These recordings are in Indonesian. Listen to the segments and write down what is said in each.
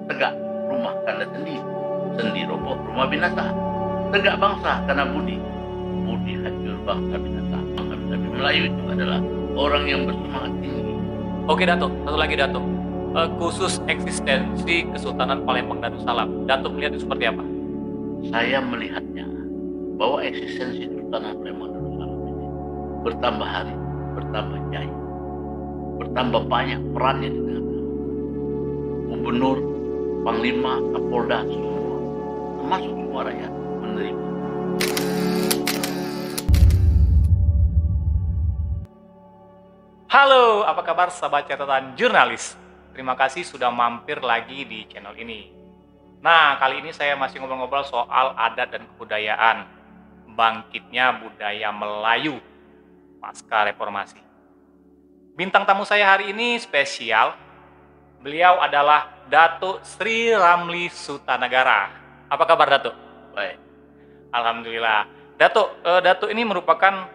Tegak rumah karena sendi, sendi roboh rumah binasa. Tegak bangsa karena budi, budi hancur bangsa binasa. Tapi Melayu itu adalah orang yang bersemangat tinggi. Oke Datuk, satu lagi Datuk. Khusus eksistensi Kesultanan Palembang Darussalam, Datuk melihat itu seperti apa? Saya melihatnya bahwa eksistensi Kesultanan Palembang Darussalam ini bertambah hari, bertambah jaya, bertambah banyak perannya di tengah-tengah. Gubernur, Panglima, Kapolda, semua, termasuk semua rakyat menerima. Halo, apa kabar sahabat catatan jurnalis? Terima kasih sudah mampir lagi di channel ini. Nah, kali ini saya masih ngobrol-ngobrol soal adat dan kebudayaan, bangkitnya budaya Melayu pasca reformasi. Bintang tamu saya hari ini spesial. Beliau adalah Datuk Sri Ramli Sutanagara. Apa kabar Datuk? Baik. Alhamdulillah. Datuk ini merupakan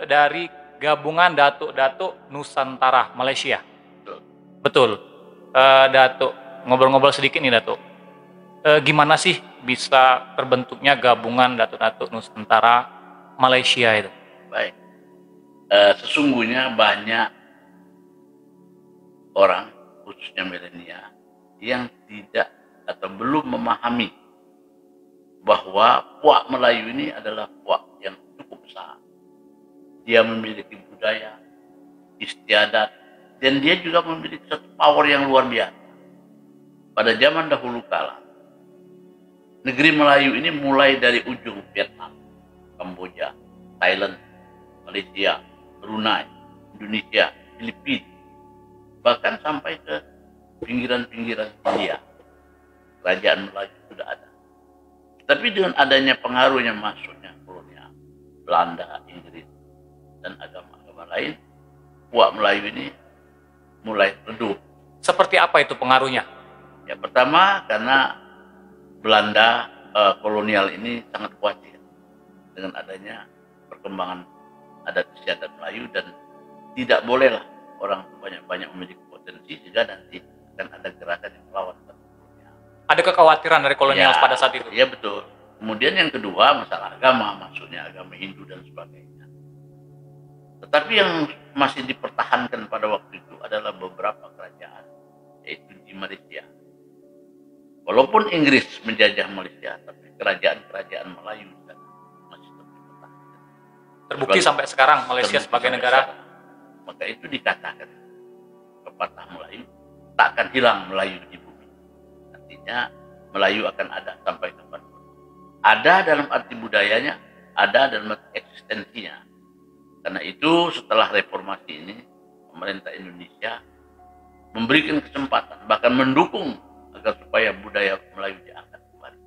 dari gabungan Datuk Nusantara Malaysia. Betul. Datuk, ngobrol-ngobrol sedikit nih Datuk. Gimana sih bisa terbentuknya gabungan Datuk Nusantara Malaysia itu? Baik. Sesungguhnya banyak orang, khususnya milenial, yang tidak atau belum memahami bahwa puak Melayu ini adalah puak yang cukup besar. Dia memiliki budaya, istiadat, dan dia juga memiliki satu power yang luar biasa. Pada zaman dahulu kala, negeri Melayu ini mulai dari ujung Vietnam, Kamboja, Thailand, Malaysia, Brunei, Indonesia, Filipina, bahkan sampai ke pinggiran-pinggiran India. Kerajaan Melayu sudah ada. Tapi dengan adanya pengaruhnya masuknya kolonial, Belanda, Inggris, dan agama-agama lain, puak Melayu ini mulai redup. Seperti apa itu pengaruhnya? Ya, pertama karena Belanda kolonial ini sangat khawatir dengan adanya perkembangan adat istiadat Melayu, dan tidak bolehlah orang banyak-banyak memiliki potensi sehingga nanti akan ada gerakan yang melawan kolonial. Ada kekhawatiran dari kolonial pada saat itu? Ya betul. Kemudian yang kedua masalah agama, maksudnya agama Hindu dan sebagainya. Tetapi yang masih dipertahankan pada waktu itu adalah beberapa kerajaan, yaitu di Malaysia. Walaupun Inggris menjajah Malaysia, tapi kerajaan-kerajaan Melayu masih dipertahankan. Terbukti sampai sekarang Malaysia sebagai negara. Maka itu dikatakan pepatah Melayu, tak akan hilang Melayu di bumi. Artinya Melayu akan ada sampai kapanpun. Ada dalam arti budayanya, ada dalam arti eksistensinya. Karena itu setelah reformasi ini, pemerintah Indonesia memberikan kesempatan, bahkan mendukung agar supaya budaya Melayu diangkat kembali.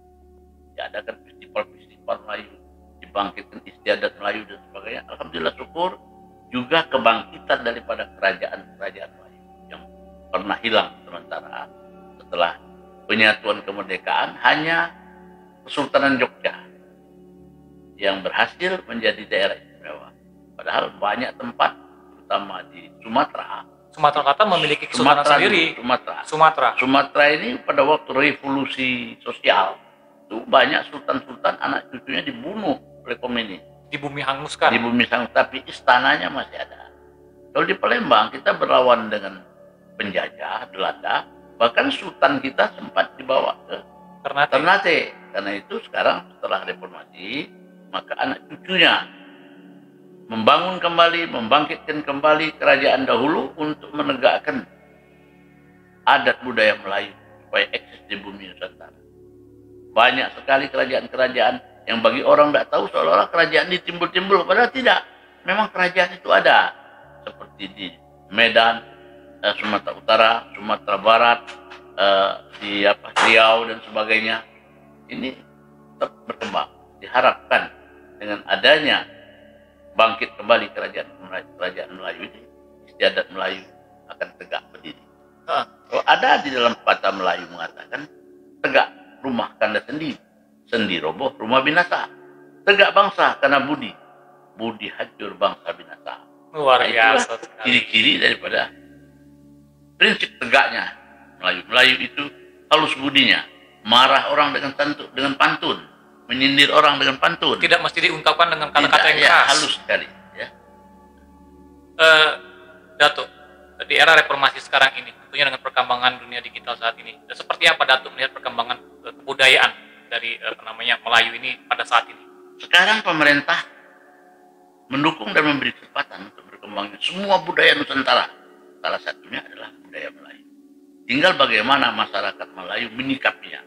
Diadakan festival-festival Melayu, dibangkitkan istiadat Melayu dan sebagainya. Alhamdulillah syukur, juga kebangkitan daripada kerajaan-kerajaan Melayu yang pernah hilang sementara setelah penyatuan kemerdekaan. Hanya Kesultanan Jogja yang berhasil menjadi daerah istimewa. Padahal banyak tempat, terutama di Sumatera. Sumatera Selatan memiliki kesultanan sendiri. Sumatera ini pada waktu revolusi sosial itu banyak sultan-sultan anak cucunya dibunuh oleh komunis. Di bumi hanguskan. Di bumi hanguskan, tapi istananya masih ada. Kalau di Palembang kita berlawan dengan penjajah Belanda, bahkan sultan kita sempat dibawa ke Ternate. Karena itu sekarang setelah reformasi, maka anak cucunya membangun kembali, membangkitkan kembali kerajaan dahulu untuk menegakkan adat budaya Melayu supaya eksis di bumi Nusantara. Banyak sekali kerajaan-kerajaan yang bagi orang tidak tahu seolah-olah kerajaan ini timbul-timbul, padahal tidak. Memang kerajaan itu ada, seperti di Medan, Sumatera Utara, Sumatera Barat, di Riau dan sebagainya. Ini tetap berkembang. Diharapkan dengan adanya bangkit kembali kerajaan Melayu ini, istiadat Melayu akan tegak berdiri. Kalau ada di dalam pepatah Melayu mengatakan, tegak rumah kanda sendi, sendi roboh rumah binasa. Tegak bangsa karena budi, budi hancur bangsa binasa. Luar biasa. Ciri-ciri daripada prinsip tegaknya Melayu. Melayu itu halus budinya, marah orang dengan pantun, menyindir orang dengan pantun. Tidak mesti diungkapkan dengan kata-kata yang ya, keras. halus sekali. Ya. Datuk, di era reformasi sekarang ini, tentunya dengan perkembangan dunia digital saat ini, seperti apa Datuk melihat perkembangan kebudayaan dari Melayu ini pada saat ini? Sekarang pemerintah mendukung dan memberi kesempatan untuk berkembangnya semua budaya Nusantara. Salah satunya adalah budaya Melayu. Tinggal bagaimana masyarakat Melayu menyikapinya.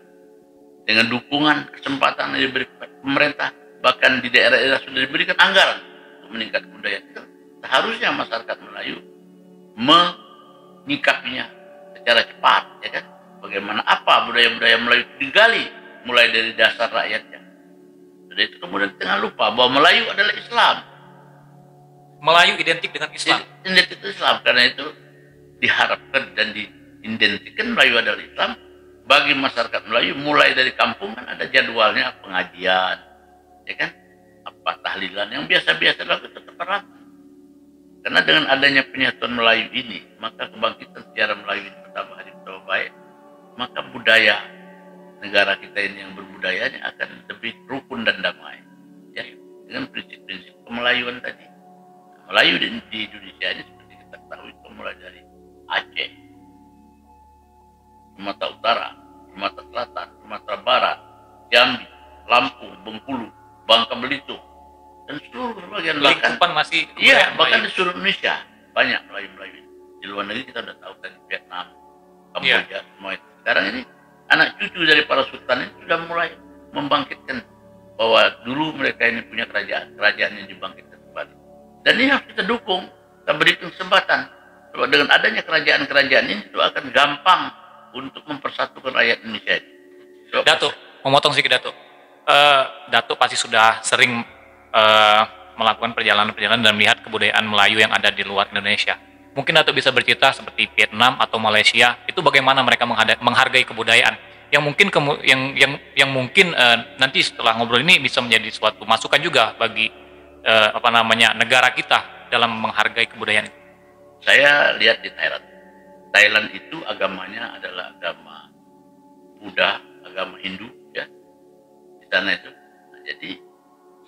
Dengan dukungan, kesempatan yang diberi pemerintah, bahkan di daerah-daerah sudah diberikan anggaran untuk meningkatkan budaya itu. Seharusnya masyarakat Melayu menyikapinya secara cepat, ya kan? Bagaimana apa budaya-budaya Melayu digali mulai dari dasar rakyatnya. Jadi itu kemudian jangan lupa bahwa Melayu adalah Islam. Melayu identik dengan Islam. Identik dengan Islam, karena itu diharapkan dan diidentikan Melayu adalah Islam. Bagi masyarakat Melayu mulai dari kampung kan ada jadwalnya pengajian, ya kan? Apa tahlilan yang biasa-biasa lakukan tetap erat. Karena dengan adanya penyatuan Melayu ini, maka kebangkitan sejarah Melayu ini bertambah hari bertambah baik, maka budaya negara kita ini yang berbudayanya akan lebih rukun dan damai, ya, dengan prinsip-prinsip kemelayuan tadi. Melayu di Indonesia ini seperti kita ketahui mulai dari Aceh, Sumatera Utara, Sumatera Selatan, Sumatera Barat, Jambi, Lampung, Bengkulu, Bangka Belitung, dan seluruh bagian lingkupan masih bahkan di seluruh Indonesia banyak Melayu-Melayu. Di luar negeri kita sudah tahu tadi Vietnam, Kamboja, semua itu. Sekarang ini anak cucu dari para sultan ini sudah mulai membangkitkan bahwa dulu mereka ini punya kerajaan yang dibangkitkan kembali. Dan ini harus kita dukung, kita beri kesempatan. Sebab dengan adanya kerajaan-kerajaan ini itu akan gampang untuk mempersatukan rakyat Indonesia ini. Datuk, memotong sedikit Datuk. Datuk pasti sudah sering melakukan perjalanan-perjalanan dan melihat kebudayaan Melayu yang ada di luar Indonesia. Mungkin Datuk bisa bercerita seperti Vietnam atau Malaysia, itu bagaimana mereka menghargai kebudayaan yang mungkin mungkin nanti setelah ngobrol ini bisa menjadi suatu masukan juga bagi negara kita dalam menghargai kebudayaan itu. Saya lihat di Thailand. Thailand itu agamanya adalah agama Buddha, agama Hindu, ya. Di sana itu. Nah, jadi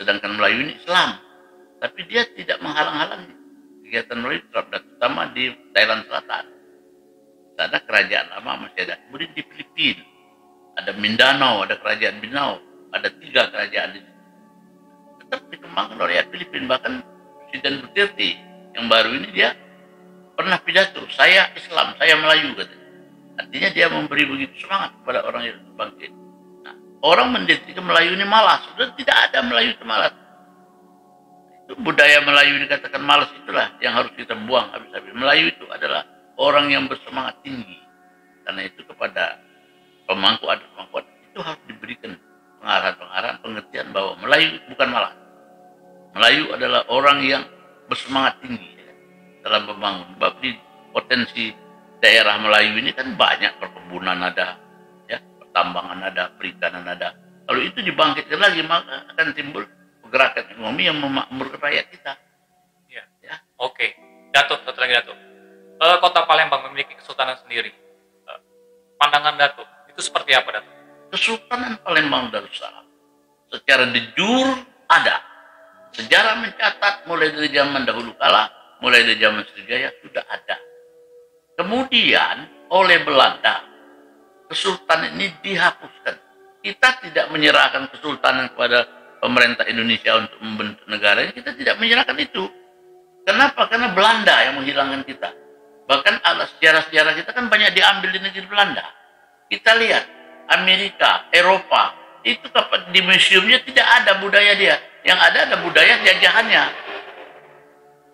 sedangkan Melayu ini Islam, tapi dia tidak menghalang-halangi kegiatan Melayu, terutama di Thailand Selatan. Ada kerajaan lama masih ada. Kemudian di Filipina ada Mindanao, ada kerajaan Mindanao, ada 3 kerajaan di situ. Tetap dikembangkan oleh Filipina. Bahkan Presiden Duterte yang baru ini dia pernah pidato, saya Islam, saya Melayu, katanya. Artinya dia memberi begitu semangat kepada orang yang bangkit. Nah, orang mendeteksi Melayu ini malas, sudah tidak ada Melayu itu malas. Itu budaya Melayu dikatakan malas, itulah yang harus kita buang habis-habis. Melayu itu adalah orang yang bersemangat tinggi. Karena itu kepada pemangku adat itu harus diberikan pengarahan-pengarahan, pengertian bahwa Melayu bukan malas. Melayu adalah orang yang bersemangat tinggi dalam membangun. Sebab di potensi daerah Melayu ini kan banyak perkebunan ada, ya, pertambangan ada, perikanan ada. Kalau itu dibangkitkan lagi maka akan timbul gerakan ekonomi yang memakmurkan rakyat kita. Ya. Oke. Datuk, satu lagi Datuk. Kota Palembang memiliki kesultanan sendiri. Pandangan Datuk itu seperti apa Datuk? Kesultanan Palembang Darussalam secara de jure ada. Sejarah mencatat mulai dari zaman dahulu kala, mulai dari zaman Sriwijaya sudah ada. Kemudian oleh Belanda, kesultanan ini dihapuskan. Kita tidak menyerahkan kesultanan kepada pemerintah Indonesia untuk membentuk negara ini. Kita tidak menyerahkan itu. Kenapa? Karena Belanda yang menghilangkan kita. Bahkan alat sejarah-sejarah kita kan banyak diambil di negeri Belanda. Kita lihat Amerika, Eropa, itu di museumnya tidak ada budaya dia. Yang ada budaya jajahannya.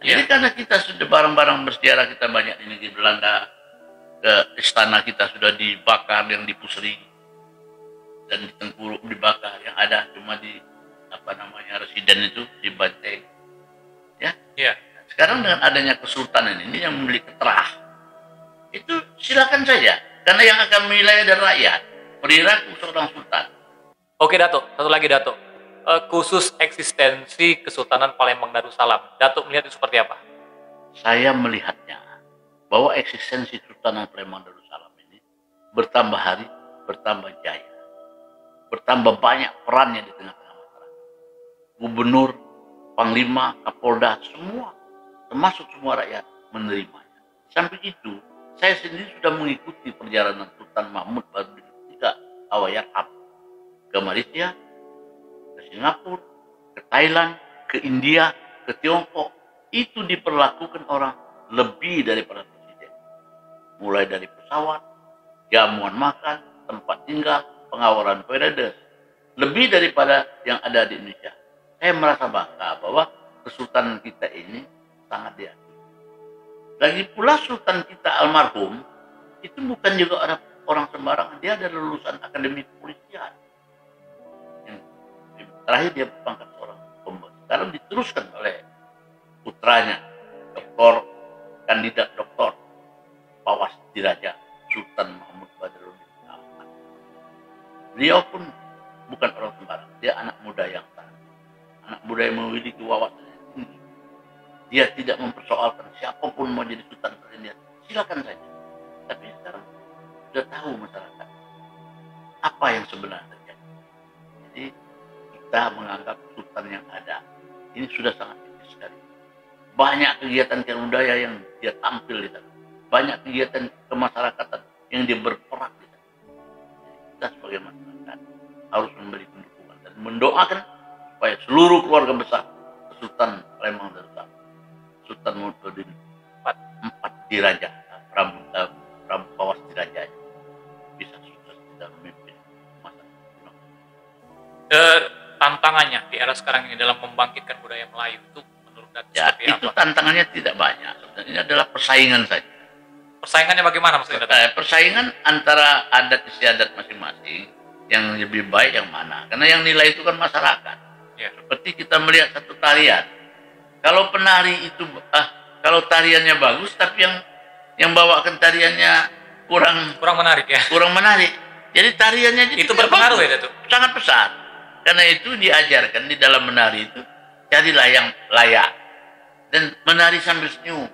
Jadi karena kita sudah barang-barang bersejarah kita banyak di negeri Belanda, ke istana kita sudah dibakar, yang di Pusri dan di Tengkuruk dibakar, yang ada cuma di residen itu di Banteng. Ya. Sekarang dengan adanya kesultanan ini yang memiliki terah, itu silakan saja, karena yang akan menilai adalah rakyat, perilaku seorang sultan. Oke Datuk, satu lagi Datuk. Khusus eksistensi Kesultanan Palembang Darussalam, Datuk melihat itu seperti apa? Saya melihatnya bahwa eksistensi Kesultanan Palembang Darussalam ini bertambah hari bertambah jaya, bertambah banyak perannya di tengah-tengah masyarakat. Gubernur, Panglima, Kapolda, semua, termasuk semua rakyat menerimanya. Sampai itu, saya sendiri sudah mengikuti perjalanan Sultan Mahmud Badarudin III Allahyarham ke Malaysia, ke Singapura, ke Thailand, ke India, ke Tiongkok. Itu diperlakukan orang lebih daripada presiden. Mulai dari pesawat, jamuan makan, tempat tinggal, pengawalan periode, lebih daripada yang ada di Indonesia. Saya merasa bangga bahwa kesultanan kita ini sangat diakui. Lagi pula sultan kita almarhum itu bukan juga orang sembarangan, dia adalah lulusan akademi kepolisian. Yang terakhir dia berpangkat seorang kombes. Sekarang diteruskan oleh putranya, kandidat doktor Pawas Diraja Sultan Mahmud Badarudin. Beliau pun bukan orang sembarangan, dia anak muda yang tahan. Anak muda yang memiliki wawasan yang tinggi. Dia tidak mempersoalkan siapapun mau jadi sultan dia silakan saja. Tapi sekarang sudah tahu masyarakat apa yang sebenarnya terjadi. Jadi kita menganggap sultan yang ada ini sudah sangat tinggi sekali. Banyak kegiatan budaya yang dia tampil di sana. Banyak kegiatan kemasyarakatan yang dia berperan di sana. Kita sebagai masyarakat harus memberikan dukungan dan mendoakan supaya seluruh keluarga besar Sultan Palembang Darussalam, Sultan Mahmud Badarudin empat diraja, Pawas Diraja bisa sukses dalam memimpin masyarakat. Tantangannya di era sekarang ini dalam membangkitkan budaya Melayu itu menurut Datuk seperti apa? Itu tantangannya tidak banyak. Sebenarnya ini adalah persaingan saja. Persaingannya bagaimana maksudnya? Persaingan antara adat istiadat masing-masing yang lebih baik yang mana? Karena yang nilai itu kan masyarakat. Ya. Seperti kita melihat satu tarian. Kalau penari itu, kalau tariannya bagus, tapi yang bawakan tariannya kurang menarik ya. Kurang menarik. Jadi tariannya itu berpengaruh ya, Datuk? Sangat besar. Karena itu diajarkan di dalam menari itu carilah yang layak dan menari sambil senyum.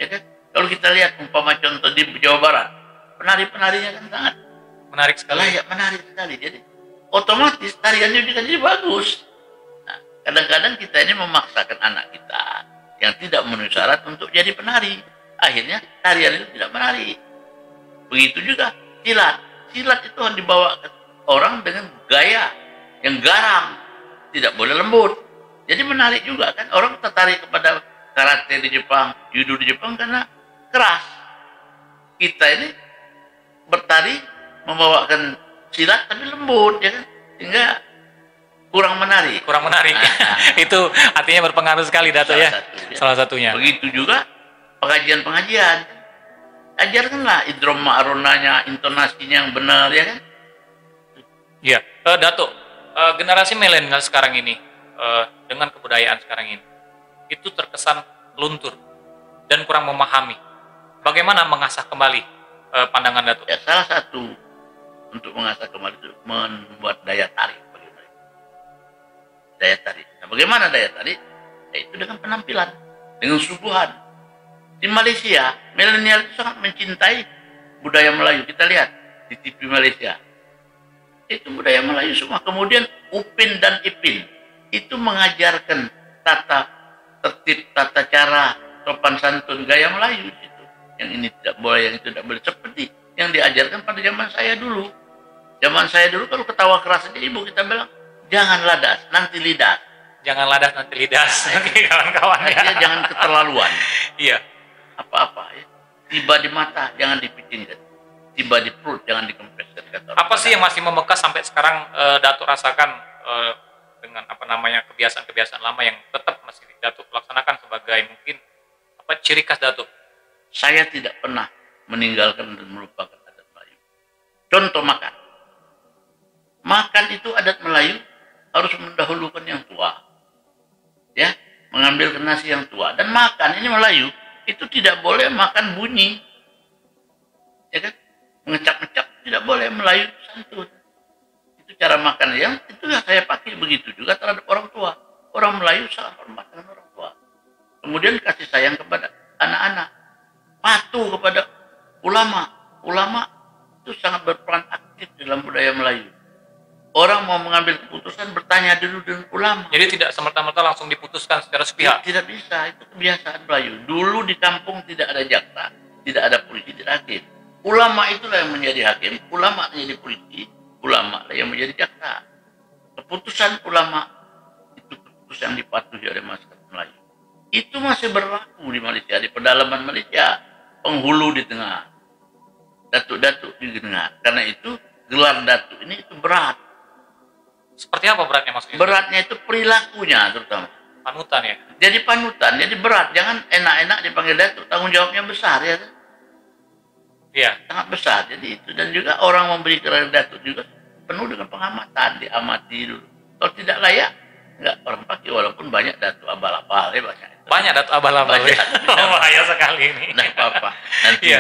Ya kan? Kalau kita lihat umpama contoh di Jawa Barat, penari-penarinya kan sangat menarik sekali. Layak, menarik sekali. Jadi otomatis tariannya juga jadi bagus. Nah, kadang-kadang kita ini memaksakan anak kita yang tidak memenuhi syarat untuk jadi penari. Akhirnya tarian itu tidak menarik. Begitu juga silat. Silat itu harus dibawa orang dengan gaya yang garang, tidak boleh lembut. Jadi menarik juga kan. Orang tertarik kepada karate di Jepang, judo di Jepang karena keras. Kita ini bertari membawakan silat tapi lembut, ya kan? Sehingga kurang menarik. Itu artinya berpengaruh sekali, Datuk ya. Salah satunya. Begitu juga pengajian. Ajarkanlah idrom ma'aronanya, intonasinya yang benar, ya kan? Iya, Datuk, generasi milenial sekarang ini dengan kebudayaan sekarang ini itu terkesan luntur dan kurang memahami. Bagaimana mengasah kembali pandangan Datuk? Ya, salah satu untuk mengasah kembali itu membuat daya tarik bagi mereka. Daya tarik. Nah, bagaimana daya tarik? Itu dengan penampilan, dengan suguhan. Di Malaysia, milenial itu sangat mencintai budaya Melayu. Kita lihat di TV Malaysia. Itu budaya Melayu semua. Kemudian Upin dan Ipin itu mengajarkan tata tertib, tata cara, sopan santun, gaya Melayu itu. Yang ini tidak boleh, yang itu tidak boleh. Seperti yang diajarkan pada zaman saya dulu. Zaman saya dulu kalau ketawa keras aja ibu kita bilang, jangan ladas, nanti lidas. Jangan ladas, nanti lidas. Kawan-kawan ya. Jangan keterlaluan. Iya. Apa-apa ya. Tiba di mata, jangan dipicingkan. Tiba di perut, jangan dikempeskan. Apa sih yang masih membekas sampai sekarang Datuk rasakan dengan kebiasaan-kebiasaan lama yang tetap masih Datuk laksanakan sebagai mungkin ciri khas Datuk? Saya tidak pernah meninggalkan dan melupakan adat Melayu. Contoh makan. Makan itu adat Melayu harus mendahulukan yang tua. Ya, mengambil nasi yang tua. Dan makan ini Melayu itu tidak boleh makan bunyi. Ya kan? Mengecap-ngecap tidak boleh, Melayu santun. Itu cara makan yang itu yang saya pakai. Begitu juga terhadap orang tua. Orang Melayu sangat hormat dengan orang tua. Kemudian kasih sayang kepada anak-anak. Patuh kepada ulama. Ulama itu sangat berperan aktif dalam budaya Melayu. Orang mau mengambil keputusan bertanya dulu dengan ulama. Jadi tidak semerta-merta langsung diputuskan secara sepihak. Tidak bisa, itu kebiasaan Melayu. Dulu di kampung tidak ada jaksa, tidak ada polisi, tidak hakim. Ulama itulah yang menjadi hakim, ulama menjadi polisi, ulama lah yang menjadi jaksa. Keputusan ulama itu keputusan yang dipatuhi oleh masyarakat Melayu. Itu masih berlaku di Malaysia, di pedalaman Malaysia, penghulu di tengah, datuk-datuk di tengah. Karena itu gelar datuk ini itu berat. Seperti apa beratnya maksudnya? Beratnya itu perilakunya terutama. Panutan ya? Jadi panutan, jadi berat. Jangan enak-enak dipanggil datuk, tanggung jawabnya besar ya. Iya. Sangat besar. Jadi itu, dan juga orang memberi gelar datuk juga penuh dengan pengamatan, diamati dulu. Kalau tidak layak, enggak orang pakai, walaupun banyak datuk abal-abal ya banyak. Banyak datuk abal-abal. Bahaya sekali ini. Tidak apa-apa. Nanti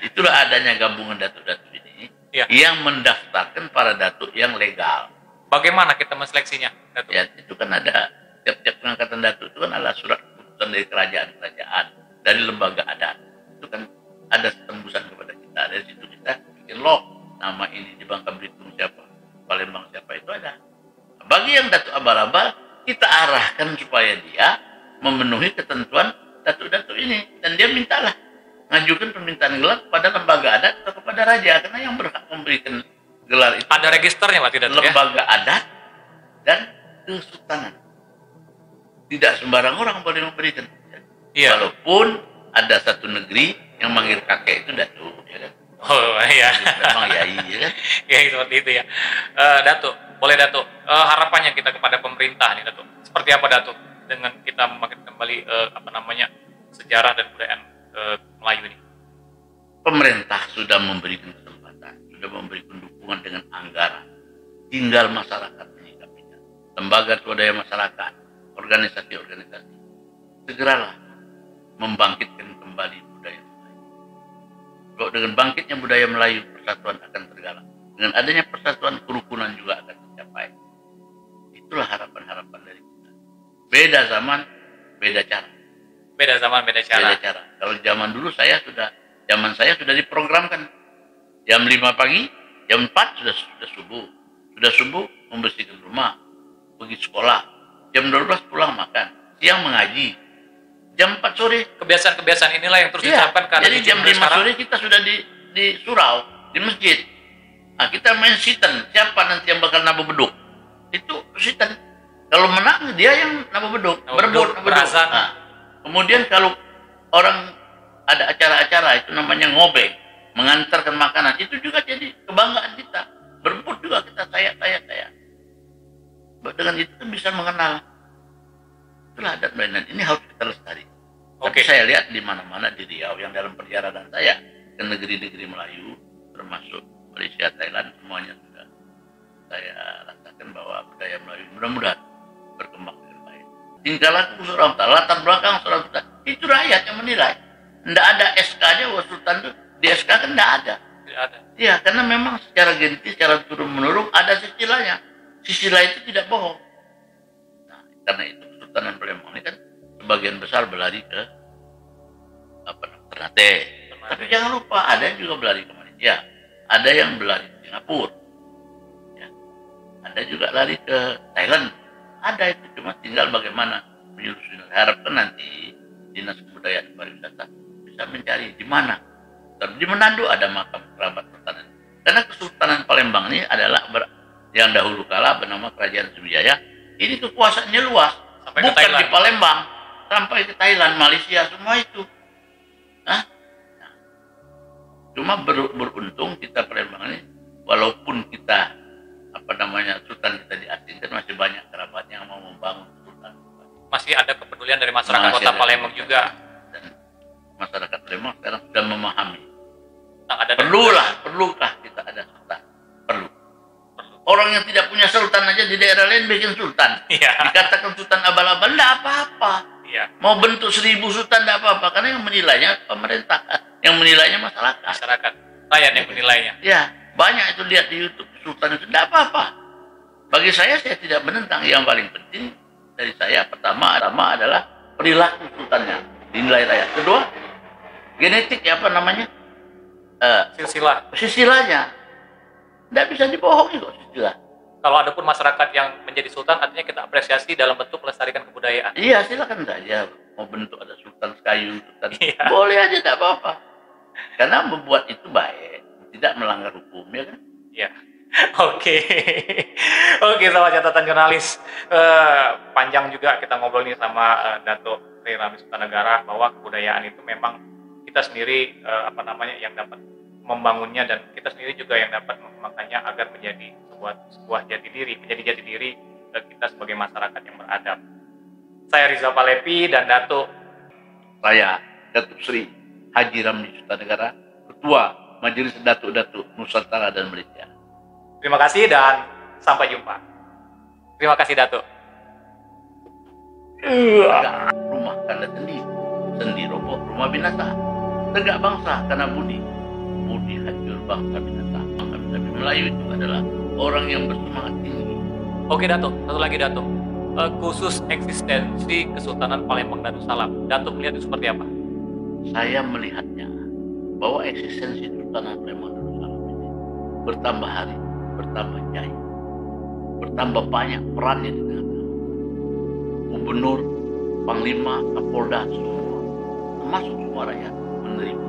itulah adanya gabungan datuk-datuk ini yang mendaftarkan para datuk yang legal. Bagaimana kita menseleksinya, Datuk? Ya, itu kan ada tiap-tiap pengangkatan datuk itu kan adalah surat keputusan dari kerajaan-kerajaan, dari lembaga adat. Itu kan ada tembusan kepada kita. Dari situ kita bikin log, nama ini di Bangka Belitung siapa, Palembang siapa, itu ada. Bagi yang datuk abal-abal, kita arahkan supaya dia memenuhi ketentuan datuk-datuk ini. Dan dia mintalah, ngajukan permintaan gelar kepada lembaga adat atau kepada raja, karena yang berhak memberikan gelar itu ada registernya Pak, tidak? Lembaga adat dan kesultanan. Tidak sembarang orang boleh memberikan. Iya. Walaupun ada satu negeri yang manggil kakek itu datuk, ya kan? Oh iya. Memang yai, ya kan? Ya seperti itu ya. Datuk, boleh Datuk. Harapannya kita kepada pemerintah nih Datuk. Seperti apa Datuk dengan kita memakai kembali sejarah dan budaya Melayu ini? Pemerintah sudah memberikan kesempatan, sudah memberikan dukungan dengan anggaran. Tinggal masyarakat menyikapinya. Lembaga swadaya masyarakat, organisasi-organisasi, segeralah membangkitkan kembali budaya Melayu. Kalau dengan bangkitnya budaya Melayu, persatuan akan tergalak. Dengan adanya persatuan, kerukunan juga akan tercapai. Itulah harapan-harapan dari kita. Beda zaman, beda cara. Beda zaman, beda cara. Beda cara. Kalau zaman dulu zaman saya sudah diprogramkan. Jam 5 pagi, jam 4 sudah subuh. Sudah subuh membersihkan rumah, pergi sekolah. Jam 12 pulang makan, siang mengaji. Jam 4 sore. Kebiasaan-kebiasaan inilah yang terus diterapkan karena jadi jam 5 sore kita sudah di surau, di masjid. Nah, kita main sitan, siapa nanti yang bakal nabuh beduk. Itu sitan. Kalau menang dia yang nabuh beduk, berebut nabuh beduk. Nah, kemudian kalau orang ada acara-acara itu namanya ngobeng, mengantarkan makanan, itu juga jadi kebanggaan kita. Berebut juga kita saya. Dengan itu bisa mengenal. Itulah adat mainan. Ini harus kita lestari. Tapi saya lihat di mana-mana di Riau yang dalam perjalanan saya ke negeri-negeri Melayu, termasuk Malaysia, Thailand, semuanya sudah saya rasakan bahwa budaya Melayu mudah-mudahan berkembang dengan baik. Tingkah laku seorang sultan, latar belakang seorang sultan, itu rakyat yang menilai. Tidak ada SK-nya bahwa sultan itu di SK kan tidak ada. Tidak ada. Iya, karena memang secara genetis, secara turun-menurun ada silsilahnya. Silsilah itu tidak bohong. Nah, karena itu Kesultanan Palembang ini kan sebagian besar berlari ke Ternate. Tapi jangan lupa ada yang juga berlari ke Malaysia, ada yang berlari ke Singapura, ya. Ada juga lari ke Thailand. Ada itu, cuma tinggal bagaimana menyusun. Harapkan nanti Dinas Kebudayaan dan Pariwisata bisa mencari di mana. Di Manado ada makam kerabat sultan. Karena Kesultanan Palembang ini adalah yang dahulu kala bernama Kerajaan Sriwijaya. Ini kekuasaannya luas. Sampai bukan ke Thailand. Di Palembang, sampai ke Thailand, Malaysia, semua itu. Nah, cuma beruntung kita Palembang ini, walaupun kita sultan kita diasingkan, masih banyak kerabatnya yang mau membangun sultan. Masih ada kepedulian dari masyarakat kota Palembang juga. Dan masyarakat Palembang sekarang sudah memahami. Perlukah kita ada sultan? Perlu. Orang yang tidak punya sultan aja di daerah lain bikin sultan. Iya. Dikatakan sultan abal-abal, tidak apa-apa. Iya. Mau bentuk 1000 sultan tidak apa-apa, karena yang menilainya pemerintah, yang menilainya masyarakat. Masyarakat, rakyat yang menilainya. Ya, banyak itu lihat di YouTube, sultan itu tidak apa-apa. Bagi saya tidak menentang. Yang paling penting dari saya pertama adalah perilaku sultannya dinilai rakyat. Kedua, genetik silsilahnya. Tidak bisa dibohongi kok, jelas. Kalau ada pun masyarakat yang menjadi sultan, artinya kita apresiasi dalam bentuk melestarikan kebudayaan. Iya, silakan saja. Mau bentuk ada sultan kayu, sultan boleh aja, tidak apa-apa. Karena membuat itu baik, tidak melanggar hukum, ya kan? Iya. Oke, sama catatan jurnalis. Panjang juga kita ngobrol nih sama Dato' Sri Ramli Sutanegara bahwa kebudayaan itu memang kita sendiri yang dapat membangunnya, dan kita sendiri juga yang dapat mengembangkannya agar menjadi sebuah jati diri kita sebagai masyarakat yang beradab. Saya Rizal Palepi dan Dato'. Saya Datuk Sri Haji Ramli Sutanegara, Ketua Majelis Datuk-Datuk Nusantara dan Malaysia. Terima kasih dan sampai jumpa. Terima kasih, Datuk. Rumah kanda sendi roboh rumah binasa. Tegak bangsa karena budi hancur bangsa binasa. Bangsa Melayu itu adalah orang yang bersemangat tinggi. Oke, Datuk, satu lagi, Datuk. Khusus eksistensi Kesultanan Palembang Darussalam, Datuk melihat itu seperti apa? Saya melihatnya bahwa eksistensi Kesultanan Palembang Darussalam ini bertambah hari, bertambah jaya, bertambah banyak perannya di tengah-tengah. Gubernur, Panglima, Kapolda, semua, termasuk semua rakyat menerima.